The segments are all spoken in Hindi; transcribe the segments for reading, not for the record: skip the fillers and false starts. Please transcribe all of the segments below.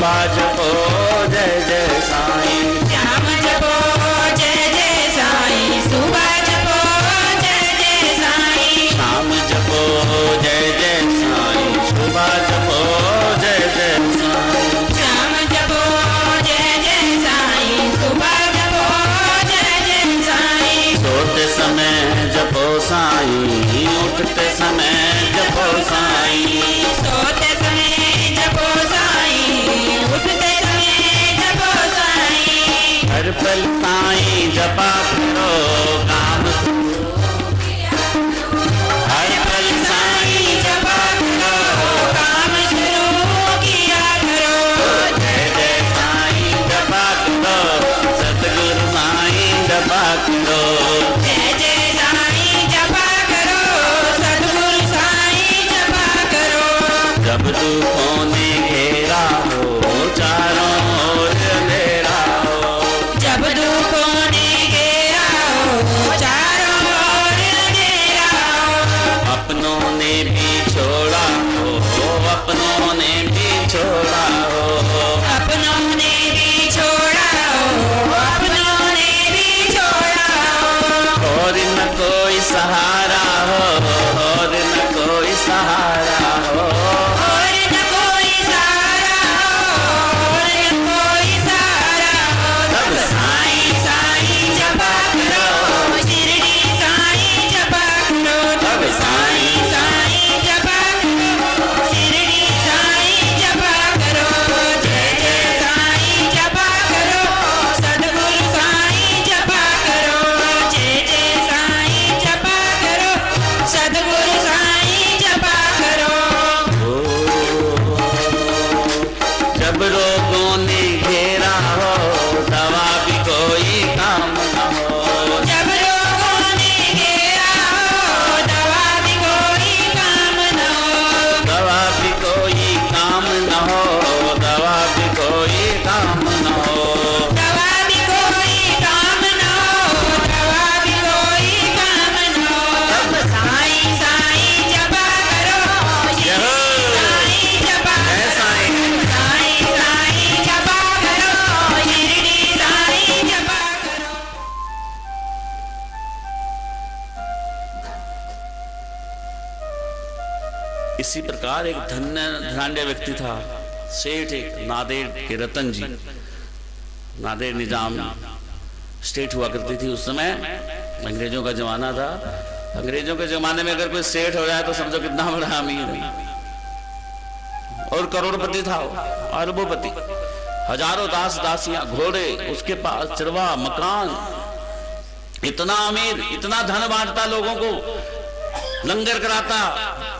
सुबह जपो जय जय साईं। श्याम जपो जय जय साईं, सुबह जपो जय जय साईं। शाम जपो जय जय साईं, सुबह जपो जय जय साईं। श्याम जपो जय जय साईं, सुबह जपो जय जय साईं। सोते समय जपो साईं, उठते समय जपो साईं। सोते समय जपो साईं, उठते समय जपो साईं। हर पल साईं जपा करो काम, हर पल साईं जपा करो काम शुरू किया करो। जय जय साईं जपा करो, सतगुरु साईं जपा करो। जय जय साईं जपा करो, सतगुरु साईं जपा करो। जब दुखों ने घेरा हो, चारों ओर अंधेरा हो। जब दुखों ने घेरा हो, चारों ओर अंधेरा हो। अपनों ने भी छोड़ा हो, अपनों ने भी छोड़ा हो। अपनों ने भी छोड़ा हो, अपनों ने भी छोड़ा हो। और न कोई सहारा हो, और न कोई सहारा हो। और न कोई सहारा हो, और न कोई सहारा हो। तब साईं साईं जपा करो, शिरडी साईं जपा करो। तब साईं साईं जपा करो, शिरडी साईं जपा करो। जय जय साईं जपा करो, सद्गुरु साईं जपा करो। जय जय साईं जपा करो, सद्गुरु साईं जपा करो। जब रोगों ने घेरा हो, दवा भी कोई काम न हो। जब रोगों ने घेरा हो, दवा भी कोई काम न हो। दवा भी कोई काम न हो, दवा भी कोई काम न हो। दवा भी कोई काम न हो, दवा भी कोई काम न हो। तब साईं साईं जपा करो, शिरडी साईं जपा जय करो। साईं। साईं साईं जपा करो, शिरडी साईं जपा करो। इसी प्रकार एक धनाढ्य व्यक्ति था, सेठ एक नादेर के रतन जी। नादेर निजाम स्टेट हुआ करती थी उस समय, अंग्रेजों का जमाना था। अंग्रेजों के जमाने में अगर कोई सेठ हो जाए तो समझो कितना बड़ा अमीर है। और करोड़पति था, अरबोपति, हजारों दास दासियां, घोड़े, उसके पास चरवा, मकान, इतना अमीर, इतना धन बांटता लोगों को, लंगर कराता,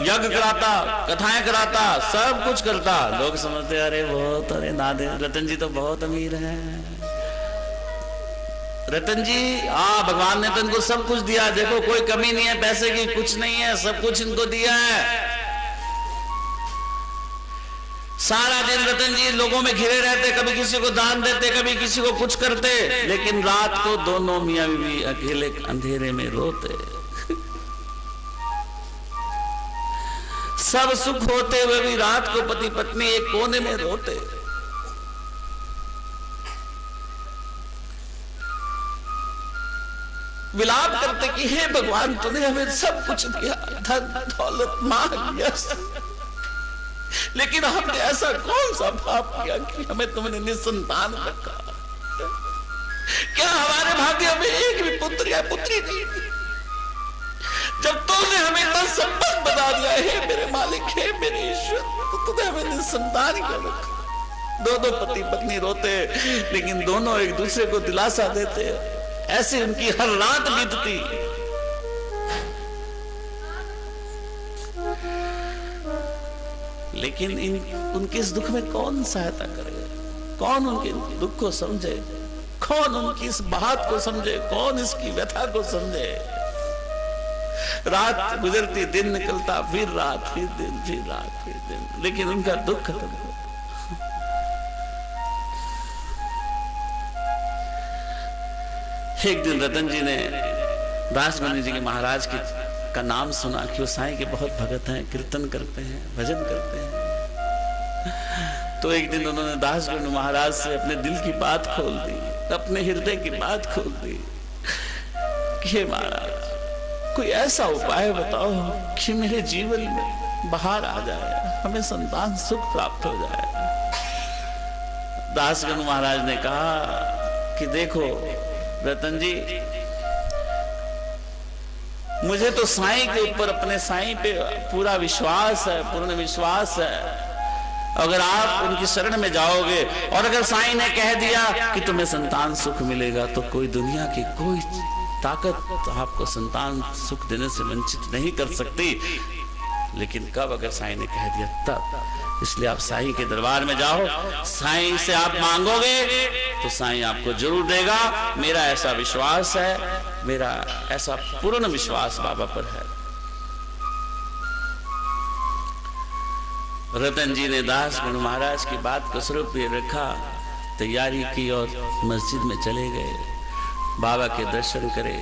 यज्ञ कराता, कथाएं कराता, सब कुछ करता। लोग समझते अरे बहुत, अरे नादेर रतन जी तो बहुत अमीर हैं। रतन जी, हाँ, भगवान ने तो इनको सब कुछ दिया, देखो कोई कमी नहीं है, पैसे की कुछ नहीं है, सब कुछ इनको दिया है। सारा दिन रतन जी लोगों में घिरे रहते, कभी किसी को दान देते, कभी किसी को कुछ करते, लेकिन रात को दोनों मियां बीवी अकेले अंधेरे में रोते। सब सुख होते हुए भी रात को पति पत्नी एक कोने में रोते। विलाप करते कि हे भगवान, तूने हमें सब कुछ दिया, धन दौलत मान यश, लेकिन हमने ऐसा कौन सा पाप किया कि हमें तुमने निसंतान रखा? क्या हमारे भाग्य में एक भी पुत्र या पुत्री नहीं थी? जब तुमने हमें इतना संपन्न बना दिया, हे मेरे मालिक, हे मेरे ईश्वर, तो तूने हमें निसंतान क्यों रखा? दोनों पति पत्नी रोते, लेकिन दोनों एक दूसरे को दिलासा देते। ऐसे उनकी हर रात बीतती। लेकिन उनके इस दुख में कौन सहायता करे? कौन उनके दुख को समझे? कौन उनकी इस बात को समझे? कौन इसकी व्यथा को समझे? रात गुजरती, दिन निकलता, फिर रात, फिर दिन, फिर रात, फिर दिन, लेकिन उनका दुख खत्म होता। एक दिन रतन जी ने दासगुनी जी के महाराज का नाम सुना कि वो साईं के बहुत भगत हैं, कीर्तन करते हैं, भजन करते हैं। तो एक दिन उन्होंने दासगुरु महाराज से अपने दिल की बात खोल दी, अपने हृदय की बात खोल दी कि महाराज कोई ऐसा उपाय बताओ कि मेरे जीवन में बाहर आ जाए, हमें संतान सुख प्राप्त हो जाए। दासगुरु महाराज ने कहा कि देखो रतन जी, मुझे तो साईं के ऊपर, अपने साईं पे पूरा विश्वास है, पूर्ण विश्वास है। अगर आप उनकी शरण में जाओगे और अगर साईं ने कह दिया कि तुम्हें संतान सुख मिलेगा, तो कोई दुनिया की कोई ताकत आपको संतान सुख देने से वंचित नहीं कर सकती। लेकिन कब? अगर साईं ने कह दिया तब। इसलिए आप साईं के दरबार में जाओ, साईं से आप मांगोगे तो साईं आपको जरूर देगा। मेरा ऐसा विश्वास है, मेरा ऐसा पूर्ण विश्वास बाबा पर है। रतन जी ने दासगुरु महाराज की बात को स्वरूप रखा, तैयारी की और मस्जिद में चले गए। बाबा के दर्शन करे,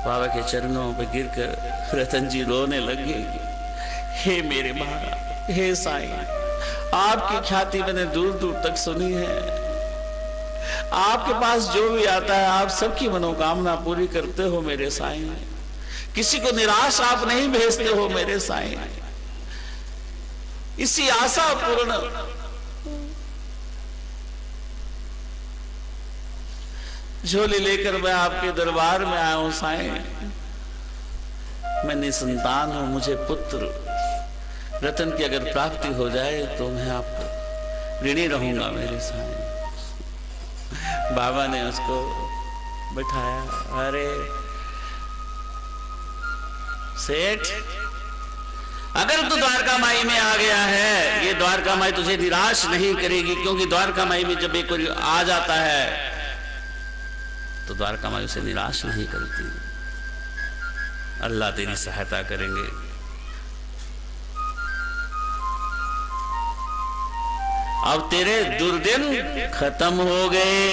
बाबा के चरणों पर गिरकर रतन जी रोने लगे। हे मेरे महाराज, हे साईं, आपकी ख्याति मैंने दूर दूर तक सुनी है। आपके पास जो भी आता है आप सबकी मनोकामना पूरी करते हो मेरे साईं। किसी को निराश आप नहीं भेजते हो मेरे साईं। इसी आशा पूर्ण झोली लेकर मैं आपके दरबार में आया हूं साईं। मैं निसंतान हूं, मुझे पुत्र रतन की अगर प्राप्ति हो जाए तो मैं आपको ऋणी रहूंगा मेरे साईं। बाबा ने उसको बैठाया। अरे सेठ, अगर तू द्वारका माई में आ गया है, ये द्वारका माई तुझे निराश नहीं करेगी, क्योंकि द्वारका माई में जब एक कोई आ जाता है तो द्वारका माई उसे निराश नहीं करती। अल्लाह तेरी सहायता करेंगे। अब तेरे दुर्दिन खत्म हो गए,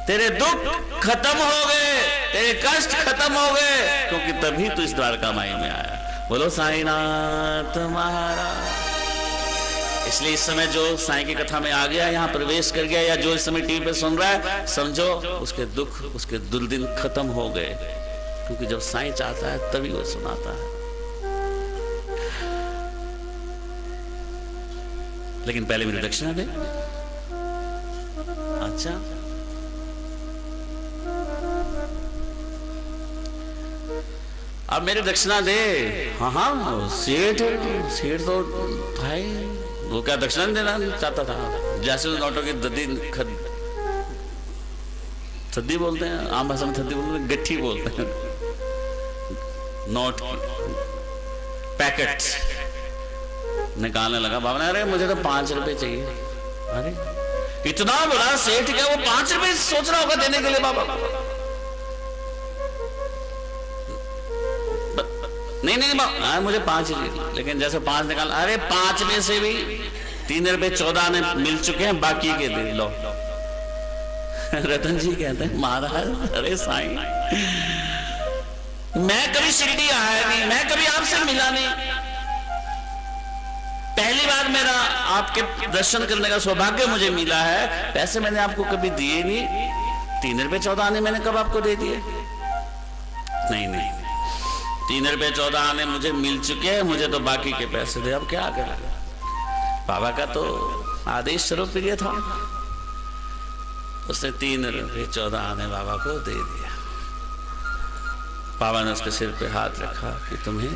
तेरे दुख खत्म हो गए, तेरे कष्ट खत्म हो गए, क्योंकि तभी तू इस द्वारका माई में आया। बोलो साईनाथ महाराज। इसलिए इस समय जो साईं की कथा में आ गया, यहाँ प्रवेश कर गया, या जो इस समय टीवी पे सुन रहा है, समझो उसके दुख, उसके दुर्दिन खत्म हो गए, क्योंकि जब साईं चाहता है तभी वो सुनाता है। लेकिन पहले मेरी दक्षिणा दे। अच्छा, अब मेरी दक्षिणा दे। हाँ हाँ, सेठ तो भाई वो क्या दक्षिणा देना चाहता था? जैसे नोटों की थद्दी बोलते हैं, आम भाषा में थद्दी बोलते हैं, गट्ठी बोलते हैं, नोट पैकेट निकालने लगा। बाबा ने, अरे मुझे तो 5 रुपए चाहिए। अरे इतना बड़ा सेठ, क्या वो 5 रुपए सोच रहा होगा देने के लिए बाबा? नहीं बाबा, मुझे 5 चाहिए। लेकिन जैसे 5 निकाल, अरे 5 में से भी 3 रुपए 14 ने मिल चुके हैं, बाकी के दे लो। रतन जी कहते हैं, महाराज अरे साईं, मैं कभी शिरडी आया नहीं, मैं कभी आपसे मिला नहीं, पहली बार मेरा आपके दर्शन करने का सौभाग्य मुझे मिला है। पैसे मैंने आपको कभी दिए नहीं। 3 रुपए 14 आने मैंने कब आपको दे दिए? नहीं, 3 रुपए 14 आने मुझे मिल चुके हैं, मुझे तो बाकी के पैसे दे। अब क्या करें? बाबा का तो आदेश सर्वप्रिय था, उसने 3 रुपए 14 आने बाबा को दे दिया। बाबा ने उसके सिर पे हाथ रखा कि तुम्हें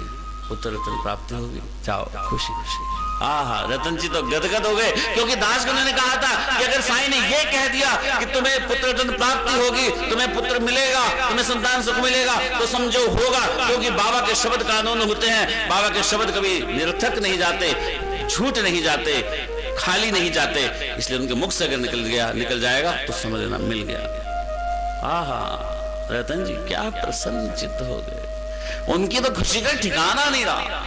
पुत्र रतन प्राप्ति होगी, जाओ खुशी खुशी। आहा, रतन जी तो गदगद हो गए, क्योंकि दासगुरु ने कहा था कि अगर साईं ने ये कह दिया कि तुम्हें पुत्र रतन प्राप्ति होगी, तुम्हें पुत्र मिलेगा, तुम्हें संतान सुख मिलेगा, तो समझो होगा, क्योंकि बाबा के शब्द कानून होते हैं। बाबा के शब्द कभी निरर्थक नहीं जाते, झूठ नहीं जाते, खाली नहीं जाते। इसलिए उनके मुख से अगर निकल जाएगा तो समझ लेना मिल गया। आहा, रतन जी क्या प्रसन्न चित्त हो गए। उनकी तो खुशी का ठिकाना नहीं रहा।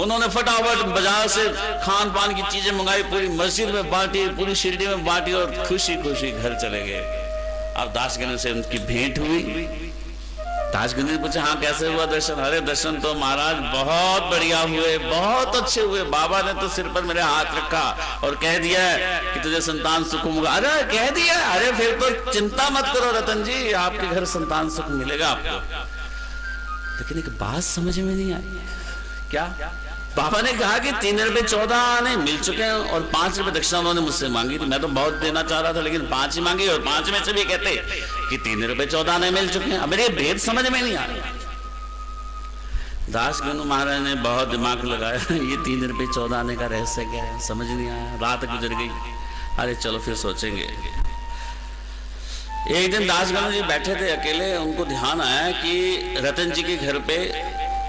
उन्होंने फटाफट बाजार से खान पान की चीजें मंगाई, पूरी मस्जिद में बांटी, पूरी शिरडी में बांटी, और खुशी खुशी घर चले गए। अब दासगण से उनकी भेंट हुई। दासगंज ने पूछा हाँ कैसे हुआ दर्शन? अरे दर्शन तो महाराज बहुत बढ़िया हुए, बहुत अच्छे हुए। बाबा ने तो सिर पर मेरे हाथ रखा और कह दिया कि तुझे संतान सुख होगा। अरे कह दिया? अरे फिर तो चिंता मत करो रतन जी, आपके घर संतान सुख मिलेगा आपको। लेकिन एक बात समझ में नहीं आई। क्या? बाबा ने कहा कि 3 रुपए 14 आने मिल चुके हैं और 5 रुपए दक्षिणा उन्होंने मुझसे मांगी थी। मैं तो बहुत देना चाह रहा था लेकिन 5 ही मांगी और 5 में से भी कहते कि 3 रुपए 14 आने मिल चुके हैं। अब मेरे भेद समझ में नहीं आ रहा। दासगनु महाराज ने बहुत दिमाग लगाया, ये 3 रुपए 14 आने का रहस्य क्या है, समझ नहीं आया। रात गुजर गई। अरे चलो फिर सोचेंगे। एक दिन दासगनु जी बैठे थे अकेले, उनको ध्यान आया कि रतन जी के घर पे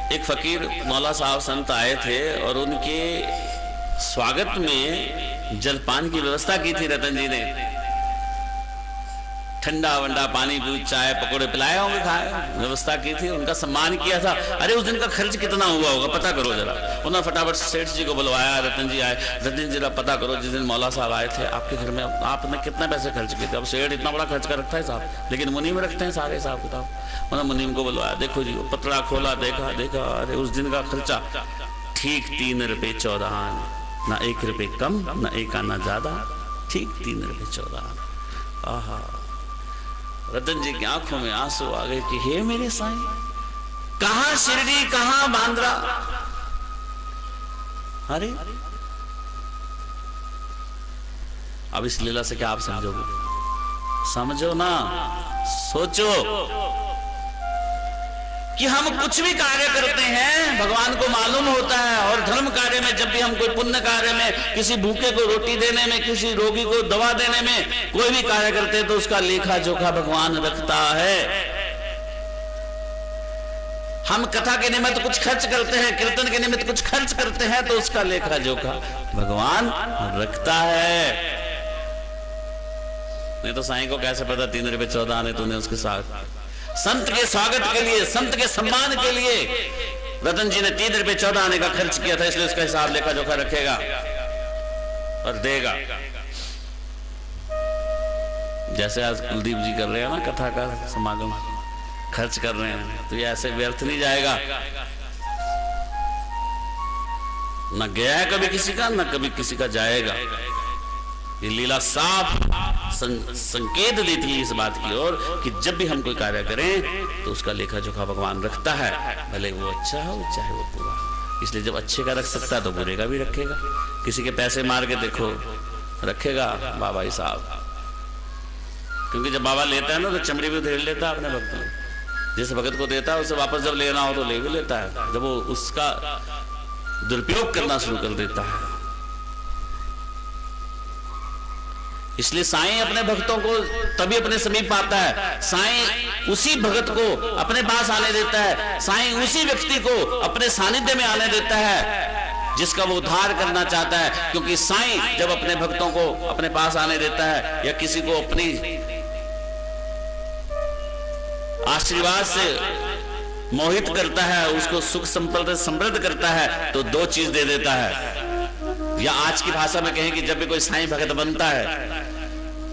एक फकीर मौला साहब संत आए थे और उनके स्वागत में जलपान की व्यवस्था की थी रतन जी ने। ठंडा वंडा पानी दूध चाय पकौड़े पिलाए होंगे, खाए, व्यवस्था की थी, उनका सम्मान किया था। अरे उस दिन का खर्च कितना हुआ होगा पता करो जरा। उन्होंने फटाफट सेठ जी को बुलवाया, रतन जी आए, रतन जी जरा पता करो जिस दिन मौला साहब आए थे आपके घर में आपने कितने पैसे खर्च किए थे। अब सेठ इतना बड़ा खर्च कर रखता है साहब, लेकिन मुनीम रखते हैं सारे हिसाब किताब। उन्होंने मुनीम को बुलवाया, देखो जी पतरा खोला, देखा देखा, अरे उस दिन का खर्चा ठीक 3 रुपए 14 आने, ना 1 रुपए कम ना 1 आना ज्यादा, ठीक 3 रुपए 14 आने। आहा, रतन जी की आंखों में आंसू आ गए कि हे मेरे साईं, कहां शिरडी कहां बांद्रा। अरे अब इस लीला से क्या आप समझोगे? समझो ना, सोचो कि हम कुछ भी कार्य करते हैं भगवान को मालूम होता है। और धर्म कार्य में जब भी हम कोई पुण्य कार्य में, किसी भूखे को रोटी देने में, किसी रोगी को दवा देने में कोई भी कार्य करते हैं तो उसका लेखा जोखा भगवान रखता है। हम कथा के निमित्त कुछ खर्च करते हैं, कीर्तन के निमित्त कुछ खर्च करते हैं तो उसका लेखा जोखा भगवान रखता है। नहीं तो साईं को कैसे पता 3 रुपए 14 आने तूने उसके साथ। संत के स्वागत के लिए, संत के सम्मान के लिए रतन जी ने 3 रुपए 14 आने का खर्च किया था, इसलिए उसका हिसाब लेखा जोखा रखेगा और देगा। जैसे आज कुलदीप जी कर रहे हैं ना कथा का समागम, खर्च कर रहे हैं, तो ये ऐसे व्यर्थ नहीं जाएगा। न गया है कभी किसी का, न कभी किसी का जाएगा। ये लीला साफ संकेत देती है इस बात की ओर कि जब भी हम कोई कार्य करें तो उसका लेखा जोखा भगवान रखता है, भले वो अच्छा हो चाहे वो बुरा हो। इसलिए जब अच्छे का रख सकता है तो बुरे का भी रखेगा। किसी के पैसे मार के देखो, रखेगा बाबा ही साहब, क्योंकि जब बाबा लेता है ना तो चमड़ी भी उधेड़ लेता है अपने भक्तों को। जिस भगत को देता है उसे वापस जब लेना हो तो ले भी लेता है, जब वो उसका दुरुपयोग करना शुरू कर देता है। इसलिए साईं अपने भक्तों को तभी अपने समीप आता है, साईं उसी भगत को अपने पास आने देता है, साईं उसी व्यक्ति को अपने सानिध्य में आने देता है जिसका वो उद्धार करना चाहता है। क्योंकि साईं जब अपने भक्तों को अपने पास आने देता है या किसी को अपनी आशीर्वाद से मोहित करता है, उसको सुख समृद्ध करता है, तो 2 चीज दे देता है। या आज की भाषा में कहें कि जब भी कोई साईं भगत बनता है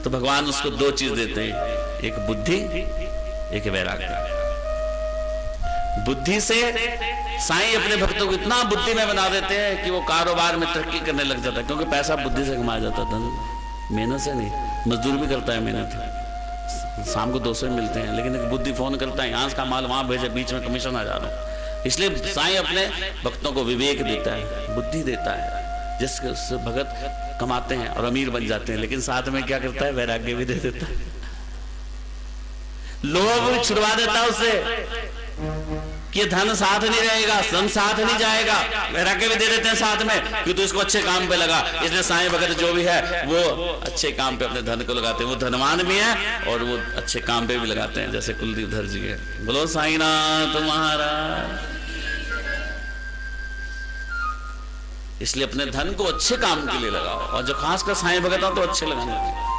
तो भगवान उसको 2 चीज देते हैं, एक बुद्धि, एक वैराग्य। बुद्धि से साईं अपने भक्तों को इतना बुद्धि में बना देते हैं कि वो कारोबार में तरक्की करने लग जाता है, क्योंकि पैसा बुद्धि से कमाया जाता है, मेहनत से नहीं। मजदूर भी करता है मेहनत, शाम को 200 मिलते हैं, लेकिन एक बुद्धि फोन करता है यहाँ का माल वहां भेजे, बीच में कमीशन आ जा रहा हूं। इसलिए साईं अपने भक्तों को विवेक देता है, बुद्धि देता है, जिससे भगत कमाते हैं और अमीर बन जाते हैं। लेकिन साथ में क्या करता है, वैराग्य भी दे देता है, लोभ भी छुड़वा देता है उसे कि धन साथ नहीं रहेगा, श्रम साथ नहीं जाएगा। वैराग्य भी दे देते हैं साथ में कि तू इसको अच्छे काम पे लगा। इसलिए साईं भगत जो भी है वो अच्छे काम पे अपने धन को लगाते हैं। वो धनवान भी है और वो अच्छे काम पे भी लगाते हैं, जैसे कुलदीप धर जी है। बोलो साईनाथ महाराज। इसलिए अपने धन को अच्छे काम के लिए लगाओ, और जो खासकर साईं भगत हो तो अच्छे लगाने।